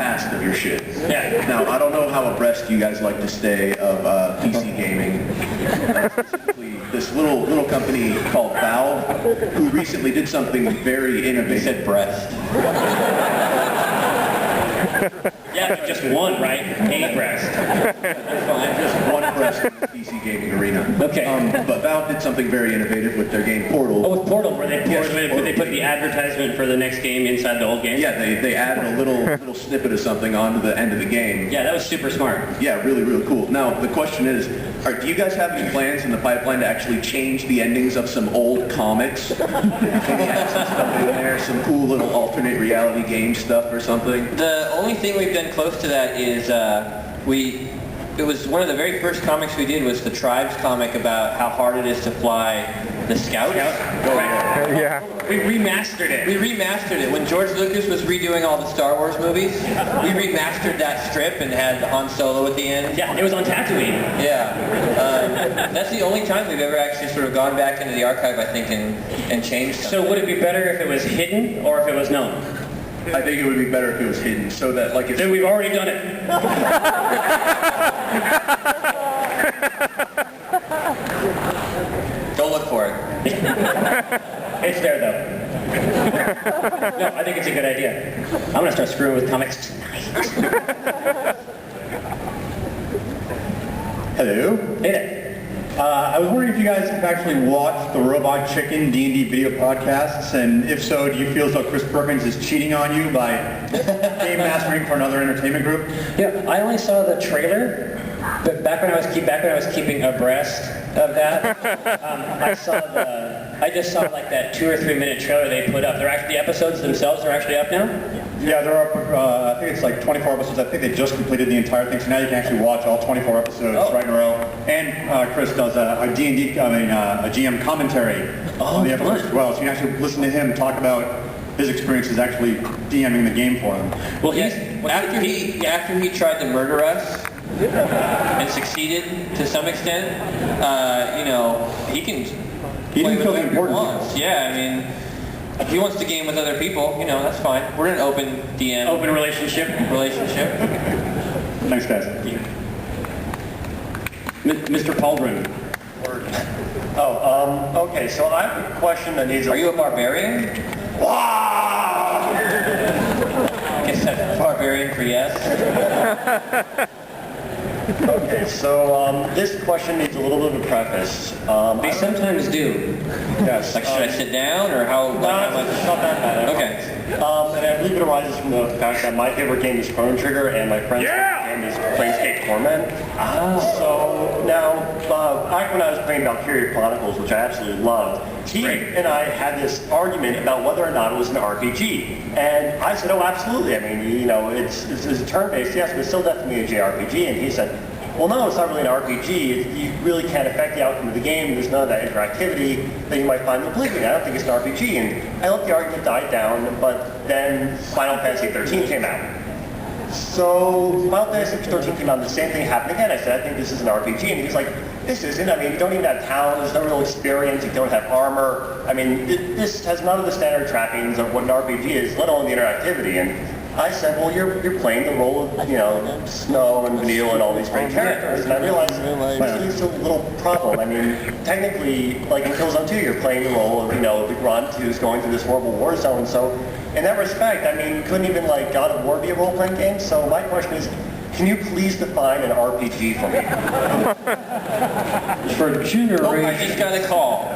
past of your shit. Yeah. Now, I don't know how abreast you guys like to stay of PC gaming. Specifically, this little company called Valve, who recently did something very innovative. You said breast. Yeah, just one, right? A breast. Just one breast in the PC gaming arena. Okay. But Valve did something very innovative with their game Portal. Oh, with Portal, where they Portal. put the advertisement for the next game inside the old game? Yeah, they added a little snippet of something onto the end of the game. Yeah, that was super smart. Yeah, really, really cool. Now, the question is, do you guys have any plans in the pipeline to actually change the endings of some old comics? Maybe have some stuff in there, some cool little alternate reality game stuff or something? The only thing we've done close to that is it was one of the very first comics we did was the Tribes comic about how hard it is to fly the Scout. Yeah. We remastered it. We remastered it. When George Lucas was redoing all the Star Wars movies, we remastered that strip and had Han Solo at the end. Yeah, it was on Tatooine. Yeah. That's the only time we've ever actually sort of gone back into the archive, I think, and changed something. So would it be better if it was hidden or if it was known? I think it would be better if it was hidden, so that like if Then we've already done it. Don't look for it. It's there though. No, I think it's a good idea. I'm gonna start screwing with comics tonight. Hello. Hey there. I was wondering if you guys have actually watched the Robot Chicken D&D video podcasts, and if so, do you feel as though Chris Perkins is cheating on you by game mastering for another entertainment group? Yeah, I only saw the trailer, but back when I was keeping abreast of that, I just saw like that 2 or 3 minute trailer they put up. The episodes themselves are actually up now. Yeah, they're up, I think it's like 24 episodes. I think they just completed the entire thing, so now you can actually watch all 24 episodes right in a row. And Chris does a D&D, a GM commentary on the episodes as well, so you can actually listen to him talk about his experiences actually DMing the game for them. Well, after he tried to murder us and succeeded to some extent, he can play with kill the whoever he important wants. Yeah, I mean, if he wants to game with other people, that's fine. We're in an open DM. Open relationship. Thanks, guys. Mr. Pauldron. Okay, so I have a question that needs Are you a barbarian? I guess that's barbarian for yes. Okay, so this question needs a little bit of a preface. They sometimes do. Yes. Like, should I sit down, or how? Not that bad. Okay. And I believe it arises from the fact that my favorite game is Chrono Trigger, and my friend's favorite game is Planescape Torment. So now, back when I was playing Valkyria Chronicles, which I absolutely loved, he and I had this argument about whether or not it was an RPG. And I said, oh, absolutely. I mean, it's a turn-based, yes, but it's still definitely a JRPG. And he said, well, no, it's not really an RPG. You really can't affect the outcome of the game. There's none of that interactivity that you might find in Oblivion. I don't think it's an RPG. And I let the argument die down, but then Final Fantasy 13 came out. So Final Fantasy 13 came out and the same thing happened again. I said, I think this is an RPG. And he's like, this isn't. I mean, you don't even have town. There's no real experience. You don't have armor. I mean, this has none of the standard trappings of what an RPG is, let alone the interactivity. And I said, well, you're playing the role of, Snow and Vanille and all these great characters. And I realized it's a little problem. I mean, technically, like in Killzone 2, you're playing the role of, the grunt who's going through this horrible war zone. So in that respect, I mean, couldn't even like God of War be a role-playing game? So my question is, can you please define an RPG for me? For generation. Oh, I just got a call.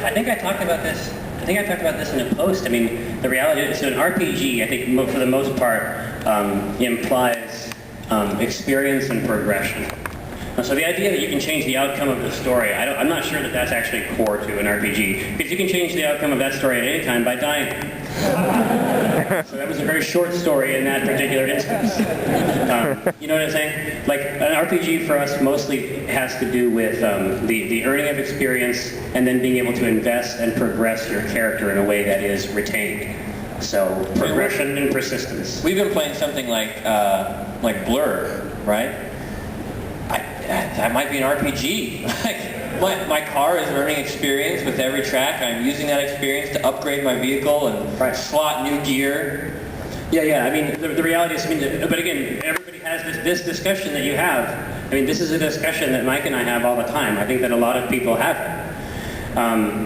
I think I talked about this. I think I talked about this in a post. I mean, the reality is, so an RPG, I think for the most part, implies experience and progression. So the idea that you can change the outcome of the story, I'm not sure that that's actually core to an RPG, because you can change the outcome of that story at any time by dying. So that was a very short story in that particular instance. You know what I'm saying? Like, an RPG for us mostly has to do with the earning of experience and then being able to invest and progress your character in a way that is retained. So progression and persistence. We've been playing something like Blur, right? That might be an RPG. My car is earning experience with every track. I'm using that experience to upgrade my vehicle and slot new gear. Yeah. I mean, the reality is, but again, everybody has this discussion that you have. I mean, this is a discussion that Mike and I have all the time. I think that a lot of people have it.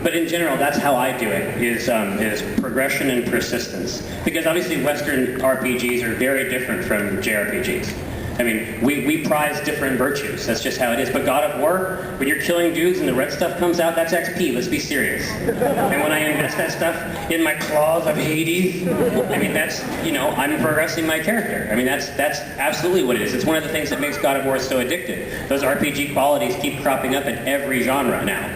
But in general, that's how I do it, is progression and persistence. Because obviously Western RPGs are very different from JRPGs. I mean, we prize different virtues. That's just how it is. But God of War, when you're killing dudes and the red stuff comes out, that's XP. Let's be serious. And when I invest that stuff in my claws of Hades, I mean, that's, I'm progressing my character. I mean, that's absolutely what it is. It's one of the things that makes God of War so addictive. Those RPG qualities keep cropping up in every genre now.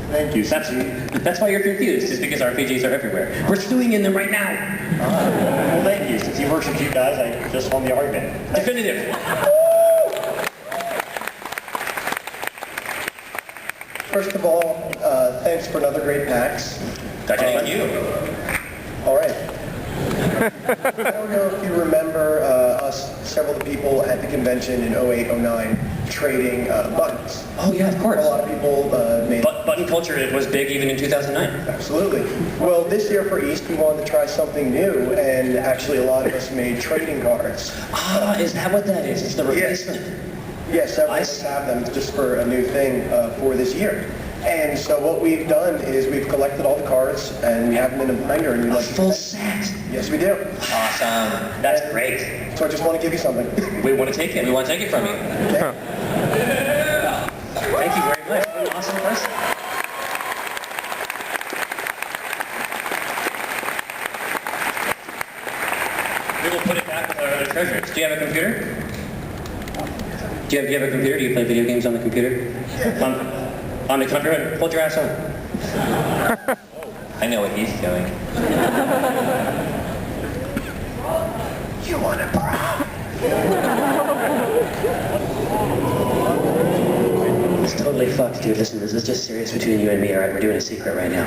Thank you. That's why you're confused, is because RPGs are everywhere. We're stewing in them right now. Well, thank you. Since he works with you guys, I just won the argument. Definitive. First of all, thanks for another great PAX. Thank you. All right. I don't know if you remember several of the people at the convention in 08-09 trading buttons. Oh yeah, of course. A lot of people made... Button culture was big even in 2009. Absolutely. Well, this year for East, we wanted to try something new, and actually a lot of us made trading cards. Is that what that is? It's the replacement. Yes, several of us have them just for a new thing for this year. And so what we've done is we've collected all the cards, and we have them in a binder, and we like full set. Yes, we do. Awesome. That's great. So I just want to give you something. We want to take it. We want to take it from you. Okay. Thank you very much. You're an awesome person. We will put it back with our other treasures. Do you have a computer? Do you have a computer? Do you play video games on the computer? On the computer? Hold your ass on. I know what he's doing. You want to brag? It's totally fucked, dude. Listen, this is just serious between you and me, alright? We're doing a secret right now.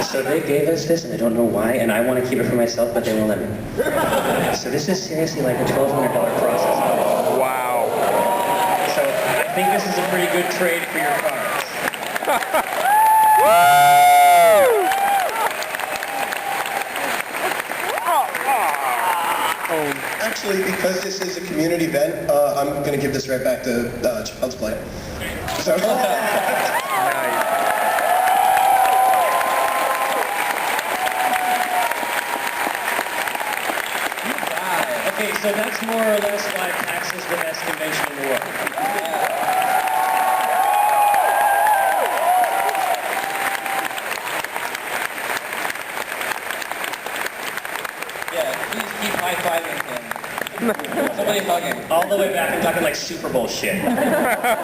So they gave us this, and I don't know why, and I want to keep it for myself, but they won't let me. So this is seriously like a $1,200 process. Wow. So I think this is a pretty good trade for your cards. Actually, because this is a community event, I'm going to give this right back to Child's Play. So, Okay, so that's more or less why PAX is the best convention in the world. Yeah, please keep high-fiving him. Somebody hug him. All the way back, I'm talking like Super Bowl shit.